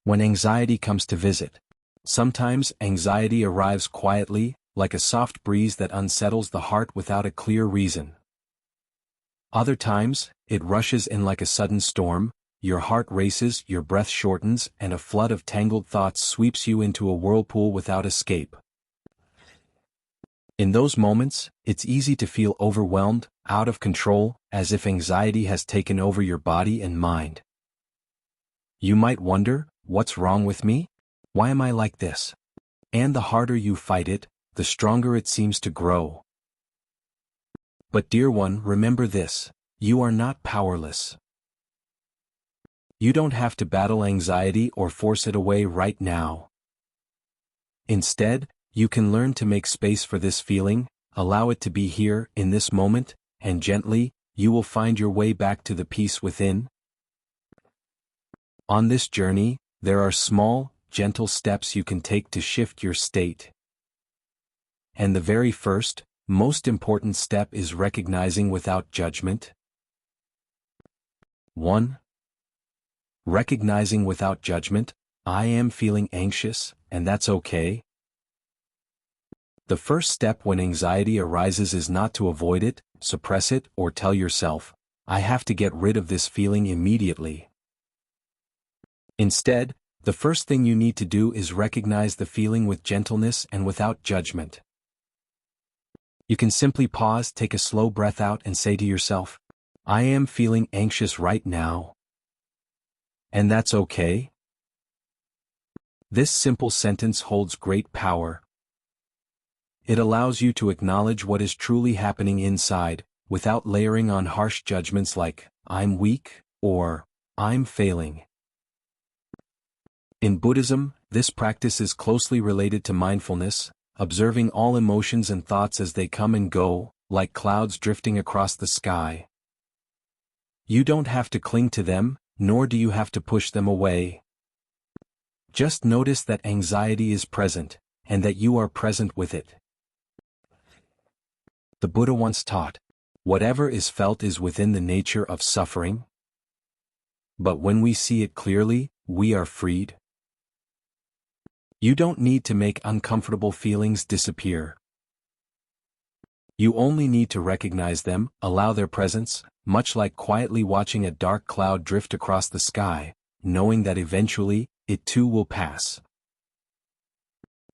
When anxiety comes to visit. Sometimes anxiety arrives quietly, like a soft breeze that unsettles the heart without a clear reason. Other times, it rushes in like a sudden storm, your heart races, your breath shortens, and a flood of tangled thoughts sweeps you into a whirlpool without escape. In those moments, it's easy to feel overwhelmed, out of control, as if anxiety has taken over your body and mind. You might wonder, what's wrong with me? Why am I like this? And the harder you fight it, the stronger it seems to grow. But dear one, remember this: you are not powerless. You don't have to battle anxiety or force it away right now. Instead, you can learn to make space for this feeling, allow it to be here, in this moment, and gently, you will find your way back to the peace within. On this journey, there are small, gentle steps you can take to shift your state. And the very first, most important step is recognizing without judgment. 1. Recognizing without judgment, I am feeling anxious, and that's okay. The first step when anxiety arises is not to avoid it, suppress it, or tell yourself, I have to get rid of this feeling immediately. Instead, the first thing you need to do is recognize the feeling with gentleness and without judgment. You can simply pause, take a slow breath out, and say to yourself, I am feeling anxious right now. And that's okay. This simple sentence holds great power. It allows you to acknowledge what is truly happening inside, without layering on harsh judgments like, I'm weak, or, I'm failing. In Buddhism, this practice is closely related to mindfulness, observing all emotions and thoughts as they come and go, like clouds drifting across the sky. You don't have to cling to them, nor do you have to push them away. Just notice that anxiety is present, and that you are present with it. The Buddha once taught, whatever is felt is within the nature of suffering. But when we see it clearly, we are freed. You don't need to make uncomfortable feelings disappear. You only need to recognize them, allow their presence, much like quietly watching a dark cloud drift across the sky, knowing that eventually, it too will pass.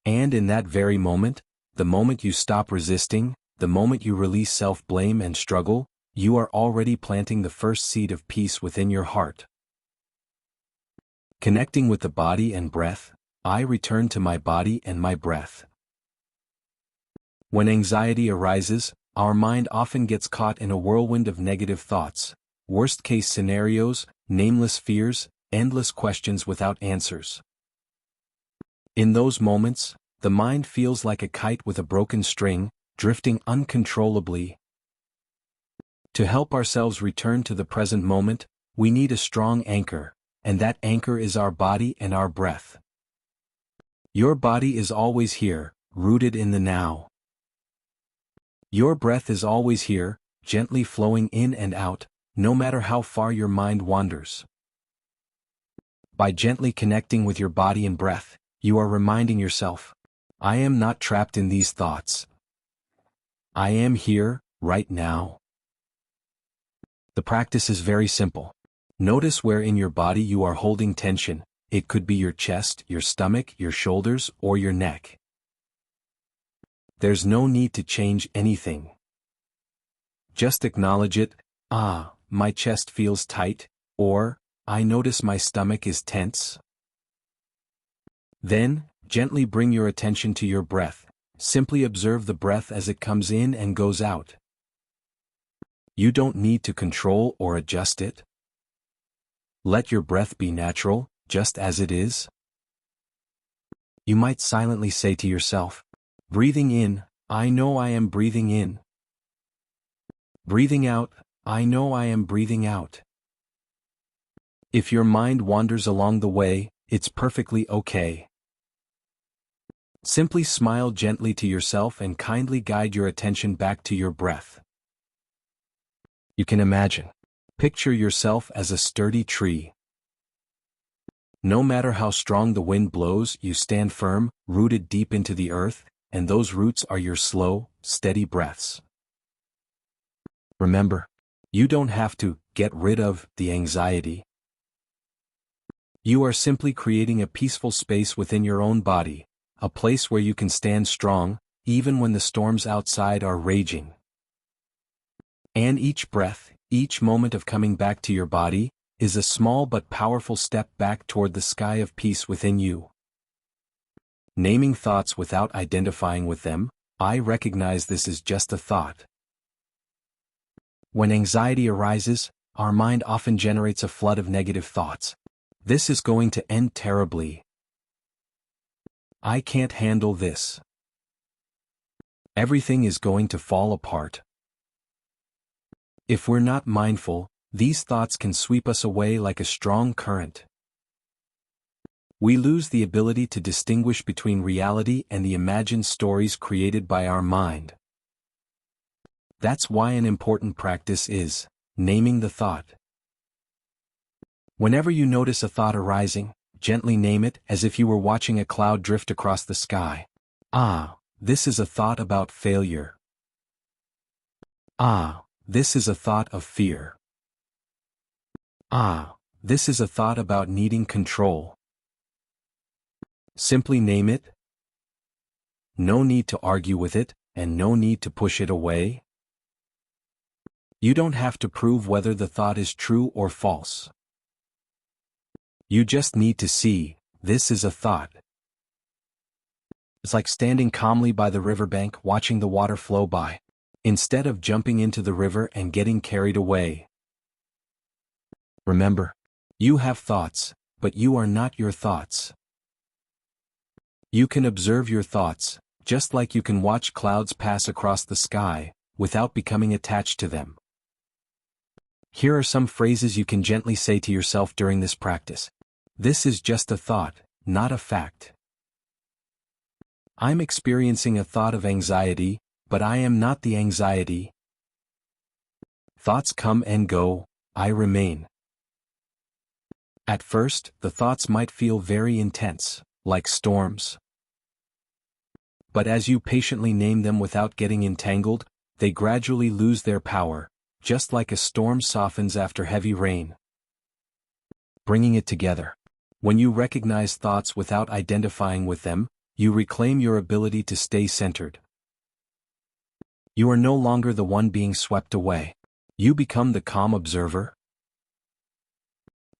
And in that very moment, the moment you stop resisting, the moment you release self-blame and struggle, you are already planting the first seed of peace within your heart. Connecting with the body and breath, I return to my body and my breath. When anxiety arises, our mind often gets caught in a whirlwind of negative thoughts, worst-case scenarios, nameless fears, endless questions without answers. In those moments, the mind feels like a kite with a broken string, drifting uncontrollably. To help ourselves return to the present moment, we need a strong anchor, and that anchor is our body and our breath. Your body is always here, rooted in the now. Your breath is always here, gently flowing in and out, no matter how far your mind wanders. By gently connecting with your body and breath, you are reminding yourself, I am not trapped in these thoughts. I am here, right now. The practice is very simple. Notice where in your body you are holding tension. It could be your chest, your stomach, your shoulders, or your neck. There's no need to change anything. Just acknowledge it. My chest feels tight, or, I notice my stomach is tense. Then, gently bring your attention to your breath. Simply observe the breath as it comes in and goes out. You don't need to control or adjust it. Let your breath be natural, just as it is. You might silently say to yourself, breathing in, I know I am breathing in. Breathing out, I know I am breathing out. If your mind wanders along the way, it's perfectly okay. Simply smile gently to yourself and kindly guide your attention back to your breath. You can imagine. Picture yourself as a sturdy tree. No matter how strong the wind blows, you stand firm, rooted deep into the earth, and those roots are your slow, steady breaths. Remember, you don't have to get rid of the anxiety. You are simply creating a peaceful space within your own body, a place where you can stand strong, even when the storms outside are raging. And each breath, each moment of coming back to your body, is a small but powerful step back toward the sky of peace within you. Naming thoughts without identifying with them, I recognize this is just a thought. When anxiety arises, our mind often generates a flood of negative thoughts. This is going to end terribly. I can't handle this. Everything is going to fall apart. If we're not mindful, these thoughts can sweep us away like a strong current. We lose the ability to distinguish between reality and the imagined stories created by our mind. That's why an important practice is naming the thought. Whenever you notice a thought arising, gently name it as if you were watching a cloud drift across the sky. This is a thought about failure. This is a thought of fear. This is a thought about needing control. Simply name it. No need to argue with it, and no need to push it away. You don't have to prove whether the thought is true or false. You just need to see, this is a thought. It's like standing calmly by the riverbank watching the water flow by, instead of jumping into the river and getting carried away. Remember, you have thoughts, but you are not your thoughts. You can observe your thoughts, just like you can watch clouds pass across the sky, without becoming attached to them. Here are some phrases you can gently say to yourself during this practice. This is just a thought, not a fact. I'm experiencing a thought of anxiety, but I am not the anxiety. Thoughts come and go, I remain. At first, the thoughts might feel very intense, like storms. But as you patiently name them without getting entangled, they gradually lose their power, just like a storm softens after heavy rain. Bringing it together. When you recognize thoughts without identifying with them, you reclaim your ability to stay centered. You are no longer the one being swept away. You become the calm observer.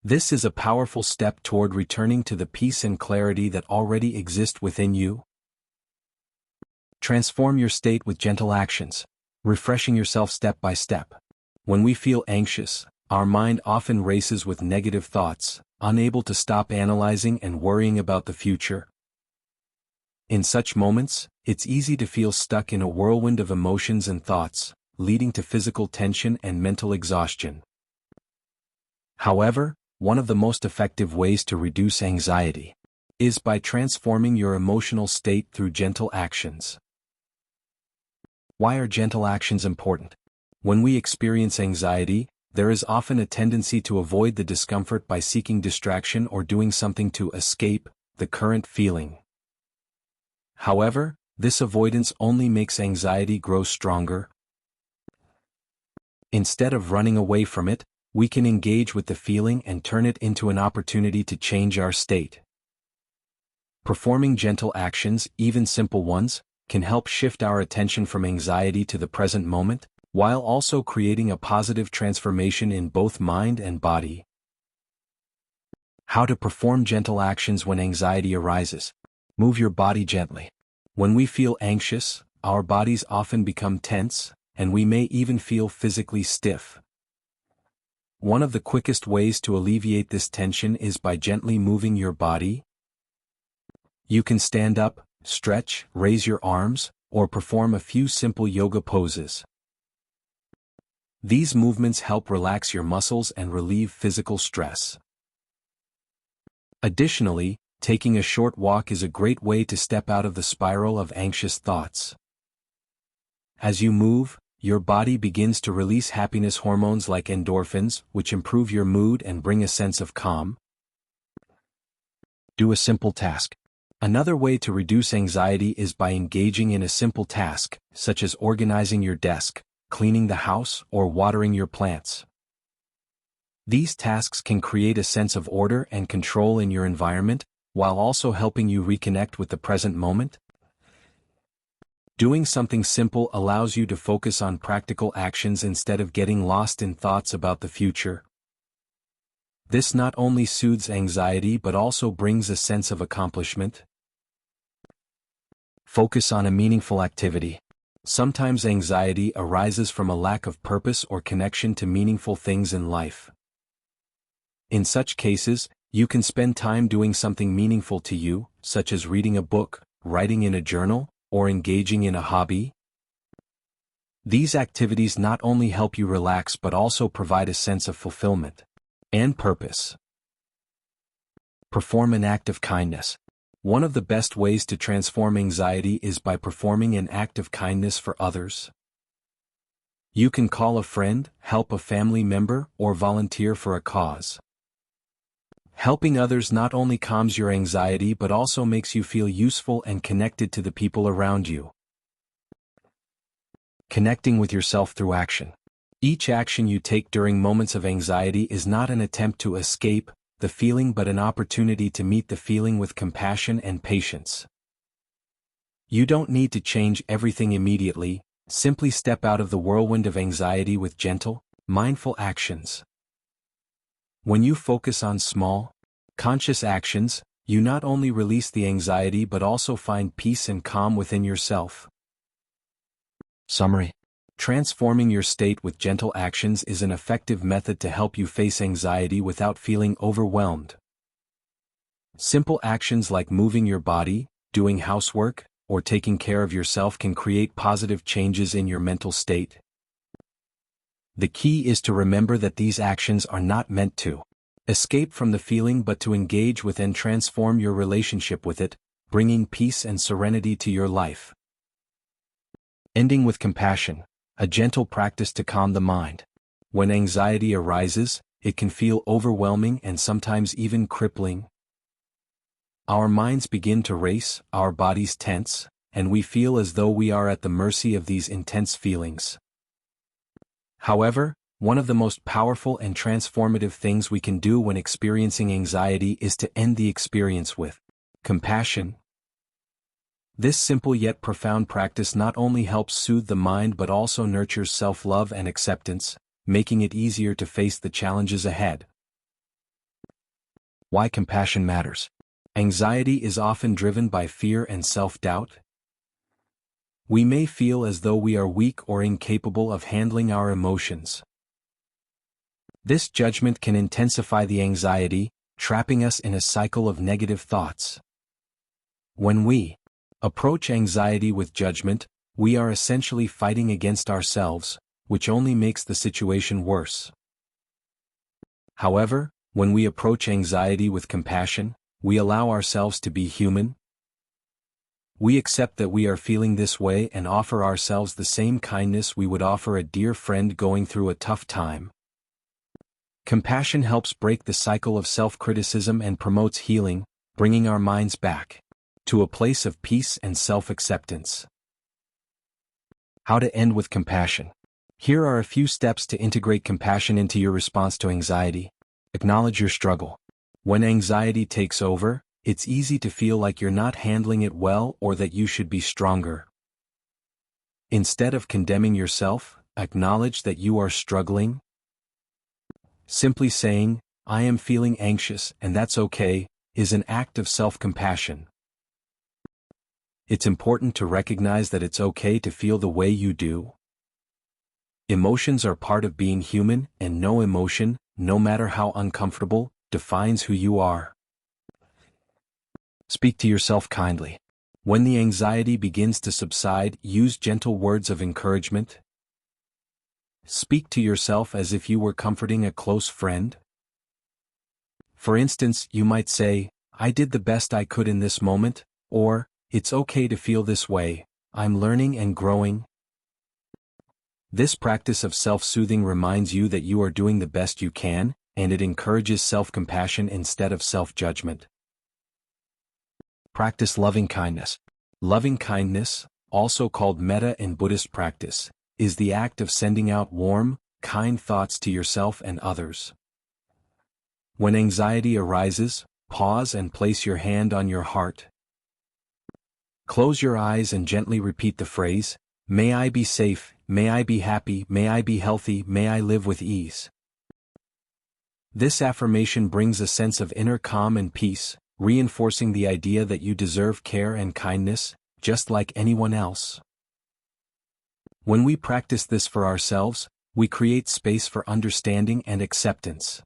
This is a powerful step toward returning to the peace and clarity that already exist within you. Transform your state with gentle actions, refreshing yourself step by step. When we feel anxious, our mind often races with negative thoughts, unable to stop analyzing and worrying about the future. In such moments, it's easy to feel stuck in a whirlwind of emotions and thoughts, leading to physical tension and mental exhaustion. However, one of the most effective ways to reduce anxiety is by transforming your emotional state through gentle actions. Why are gentle actions important? When we experience anxiety, there is often a tendency to avoid the discomfort by seeking distraction or doing something to escape the current feeling. However, this avoidance only makes anxiety grow stronger. Instead of running away from it, we can engage with the feeling and turn it into an opportunity to change our state. Performing gentle actions, even simple ones, can help shift our attention from anxiety to the present moment, while also creating a positive transformation in both mind and body. How to perform gentle actions when anxiety arises. Move your body gently. When we feel anxious, our bodies often become tense, and we may even feel physically stiff. One of the quickest ways to alleviate this tension is by gently moving your body. You can stand up, stretch, raise your arms, or perform a few simple yoga poses. These movements help relax your muscles and relieve physical stress. Additionally, taking a short walk is a great way to step out of the spiral of anxious thoughts. As you move, your body begins to release happiness hormones like endorphins, which improve your mood and bring a sense of calm. Do a simple task. Another way to reduce anxiety is by engaging in a simple task, such as organizing your desk, cleaning the house, or watering your plants. These tasks can create a sense of order and control in your environment, while also helping you reconnect with the present moment. Doing something simple allows you to focus on practical actions instead of getting lost in thoughts about the future. This not only soothes anxiety but also brings a sense of accomplishment. Focus on a meaningful activity. Sometimes anxiety arises from a lack of purpose or connection to meaningful things in life. In such cases, you can spend time doing something meaningful to you, such as reading a book, writing in a journal, or engaging in a hobby. These activities not only help you relax but also provide a sense of fulfillment and purpose. Perform an act of kindness. One of the best ways to transform anxiety is by performing an act of kindness for others. You can call a friend, help a family member, or volunteer for a cause. Helping others not only calms your anxiety but also makes you feel useful and connected to the people around you. Connecting with yourself through action. Each action you take during moments of anxiety is not an attempt to escape the feeling but an opportunity to meet the feeling with compassion and patience. You don't need to change everything immediately, simply step out of the whirlwind of anxiety with gentle, mindful actions. When you focus on small, conscious actions, you not only release the anxiety but also find peace and calm within yourself. Summary. Transforming your state with gentle actions is an effective method to help you face anxiety without feeling overwhelmed. Simple actions like moving your body, doing housework, or taking care of yourself can create positive changes in your mental state. The key is to remember that these actions are not meant to escape from the feeling but to engage with and transform your relationship with it, bringing peace and serenity to your life. Ending with compassion. A gentle practice to calm the mind. When anxiety arises, it can feel overwhelming and sometimes even crippling. Our minds begin to race, our bodies tense, and we feel as though we are at the mercy of these intense feelings. However, one of the most powerful and transformative things we can do when experiencing anxiety is to end the experience with compassion. This simple yet profound practice not only helps soothe the mind but also nurtures self-love and acceptance, making it easier to face the challenges ahead. Why compassion matters. Anxiety is often driven by fear and self-doubt. We may feel as though we are weak or incapable of handling our emotions. This judgment can intensify the anxiety, trapping us in a cycle of negative thoughts. When we approach anxiety with judgment, we are essentially fighting against ourselves, which only makes the situation worse. However, when we approach anxiety with compassion, we allow ourselves to be human. We accept that we are feeling this way and offer ourselves the same kindness we would offer a dear friend going through a tough time. Compassion helps break the cycle of self-criticism and promotes healing, bringing our minds back to a place of peace and self-acceptance. How to end with compassion. Here are a few steps to integrate compassion into your response to anxiety. Acknowledge your struggle. When anxiety takes over, it's easy to feel like you're not handling it well or that you should be stronger. Instead of condemning yourself, acknowledge that you are struggling. Simply saying, "I am feeling anxious and that's okay," is an act of self-compassion. It's important to recognize that it's okay to feel the way you do. Emotions are part of being human, and no emotion, no matter how uncomfortable, defines who you are. Speak to yourself kindly. When the anxiety begins to subside, use gentle words of encouragement. Speak to yourself as if you were comforting a close friend. For instance, you might say, "I did the best I could in this moment," or, "It's okay to feel this way, I'm learning and growing." This practice of self-soothing reminds you that you are doing the best you can, and it encourages self-compassion instead of self-judgment. Practice loving kindness. Loving kindness, also called metta in Buddhist practice, is the act of sending out warm, kind thoughts to yourself and others. When anxiety arises, pause and place your hand on your heart. Close your eyes and gently repeat the phrase, "May I be safe, may I be happy, may I be healthy, may I live with ease." This affirmation brings a sense of inner calm and peace, reinforcing the idea that you deserve care and kindness, just like anyone else. When we practice this for ourselves, we create space for understanding and acceptance.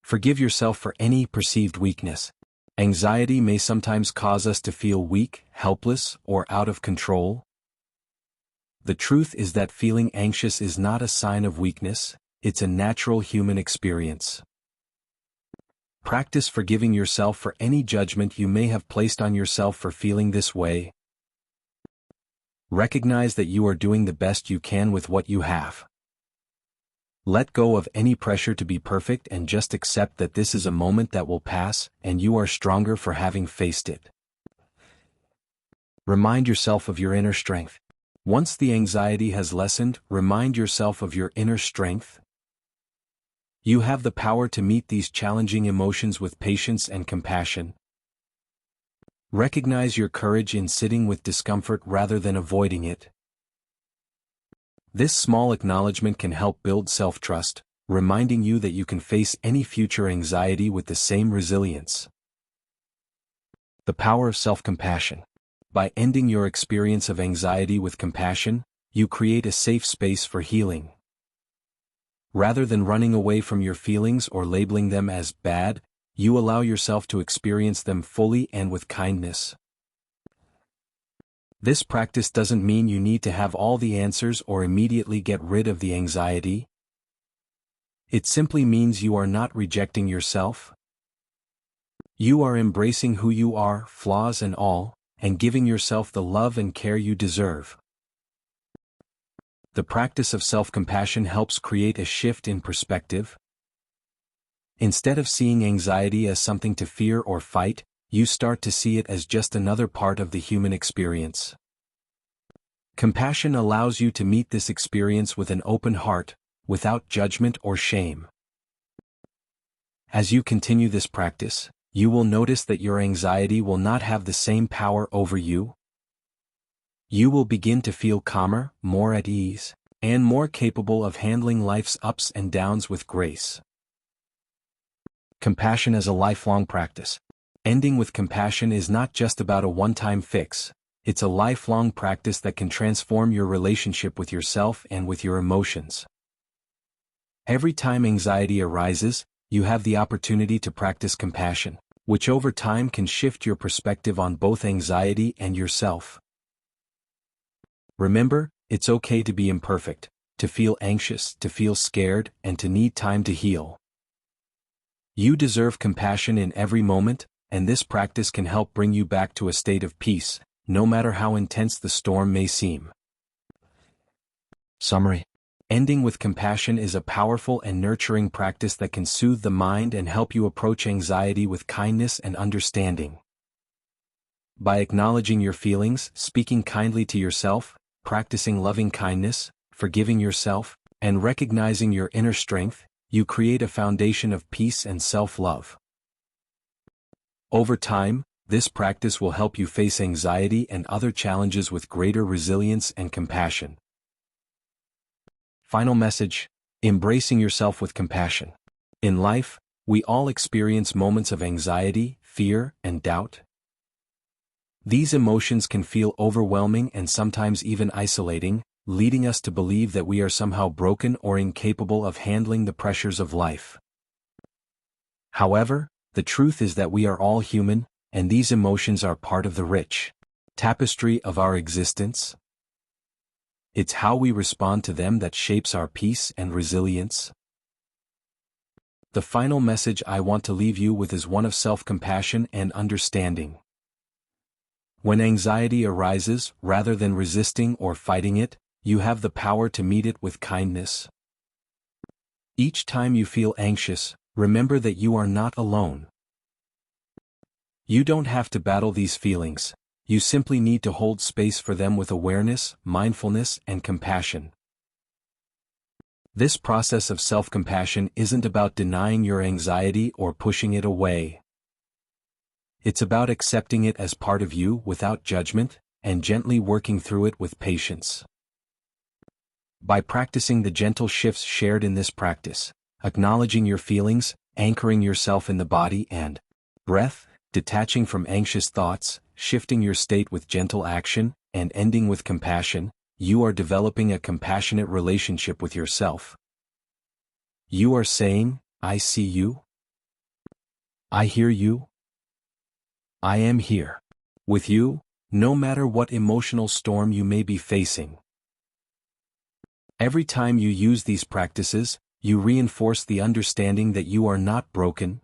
Forgive yourself for any perceived weakness. Anxiety may sometimes cause us to feel weak, helpless, or out of control. The truth is that feeling anxious is not a sign of weakness, it's a natural human experience. Practice forgiving yourself for any judgment you may have placed on yourself for feeling this way. Recognize that you are doing the best you can with what you have. Let go of any pressure to be perfect and just accept that this is a moment that will pass, and you are stronger for having faced it. Remind yourself of your inner strength. Once the anxiety has lessened, remind yourself of your inner strength. You have the power to meet these challenging emotions with patience and compassion. Recognize your courage in sitting with discomfort rather than avoiding it. This small acknowledgement can help build self-trust, reminding you that you can face any future anxiety with the same resilience. The power of self-compassion. By ending your experience of anxiety with compassion, you create a safe space for healing. Rather than running away from your feelings or labeling them as bad, you allow yourself to experience them fully and with kindness. This practice doesn't mean you need to have all the answers or immediately get rid of the anxiety. It simply means you are not rejecting yourself. You are embracing who you are, flaws and all, and giving yourself the love and care you deserve. The practice of self-compassion helps create a shift in perspective. Instead of seeing anxiety as something to fear or fight, you start to see it as just another part of the human experience. Compassion allows you to meet this experience with an open heart, without judgment or shame. As you continue this practice, you will notice that your anxiety will not have the same power over you. You will begin to feel calmer, more at ease, and more capable of handling life's ups and downs with grace. Compassion as a lifelong practice. Ending with compassion is not just about a one-time fix, it's a lifelong practice that can transform your relationship with yourself and with your emotions. Every time anxiety arises, you have the opportunity to practice compassion, which over time can shift your perspective on both anxiety and yourself. Remember, it's okay to be imperfect, to feel anxious, to feel scared, and to need time to heal. You deserve compassion in every moment, and this practice can help bring you back to a state of peace, no matter how intense the storm may seem. Summary. Ending with compassion is a powerful and nurturing practice that can soothe the mind and help you approach anxiety with kindness and understanding. By acknowledging your feelings, speaking kindly to yourself, practicing loving kindness, forgiving yourself, and recognizing your inner strength, you create a foundation of peace and self-love. Over time, this practice will help you face anxiety and other challenges with greater resilience and compassion. Final message: embracing yourself with compassion. In life, we all experience moments of anxiety, fear, and doubt. These emotions can feel overwhelming and sometimes even isolating, leading us to believe that we are somehow broken or incapable of handling the pressures of life. However, the truth is that we are all human, and these emotions are part of the rich tapestry of our existence. It's how we respond to them that shapes our peace and resilience. The final message I want to leave you with is one of self-compassion and understanding. When anxiety arises, rather than resisting or fighting it, you have the power to meet it with kindness. Each time you feel anxious, remember that you are not alone. You don't have to battle these feelings. You simply need to hold space for them with awareness, mindfulness, and compassion. This process of self-compassion isn't about denying your anxiety or pushing it away. It's about accepting it as part of you without judgment, and gently working through it with patience. By practicing the gentle shifts shared in this practice, acknowledging your feelings, anchoring yourself in the body and breath, detaching from anxious thoughts, shifting your state with gentle action, and ending with compassion, you are developing a compassionate relationship with yourself. You are saying, I see you. I hear you. I am here. With you, no matter what emotional storm you may be facing. Every time you use these practices, you reinforce the understanding that you are not broken.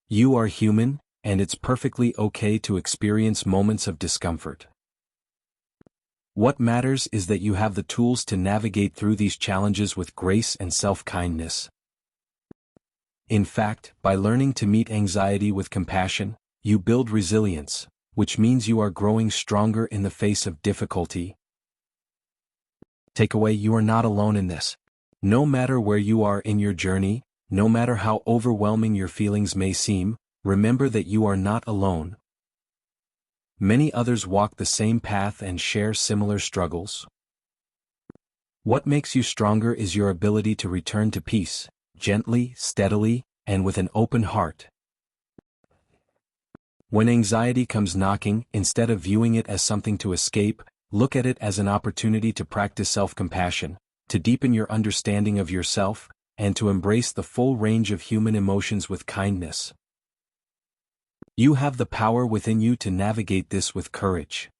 You are human, and it's perfectly okay to experience moments of discomfort. What matters is that you have the tools to navigate through these challenges with grace and self-kindness. In fact, by learning to meet anxiety with compassion, you build resilience, which means you are growing stronger in the face of difficulty. Takeaway: you are not alone in this. No matter where you are in your journey, no matter how overwhelming your feelings may seem, remember that you are not alone. Many others walk the same path and share similar struggles. What makes you stronger is your ability to return to peace, gently, steadily, and with an open heart. When anxiety comes knocking, instead of viewing it as something to escape, look at it as an opportunity to practice self-compassion, to deepen your understanding of yourself, and to embrace the full range of human emotions with kindness. You have the power within you to navigate this with courage.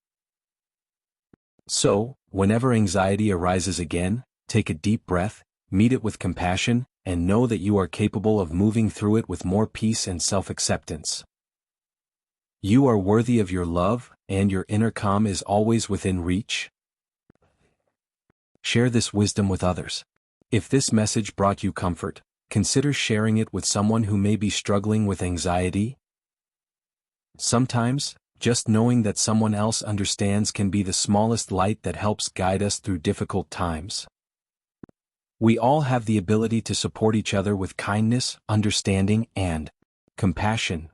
So, whenever anxiety arises again, take a deep breath, meet it with compassion, and know that you are capable of moving through it with more peace and self-acceptance. You are worthy of your love, and your inner calm is always within reach. Share this wisdom with others. If this message brought you comfort, consider sharing it with someone who may be struggling with anxiety. Sometimes, just knowing that someone else understands can be the smallest light that helps guide us through difficult times. We all have the ability to support each other with kindness, understanding, and compassion.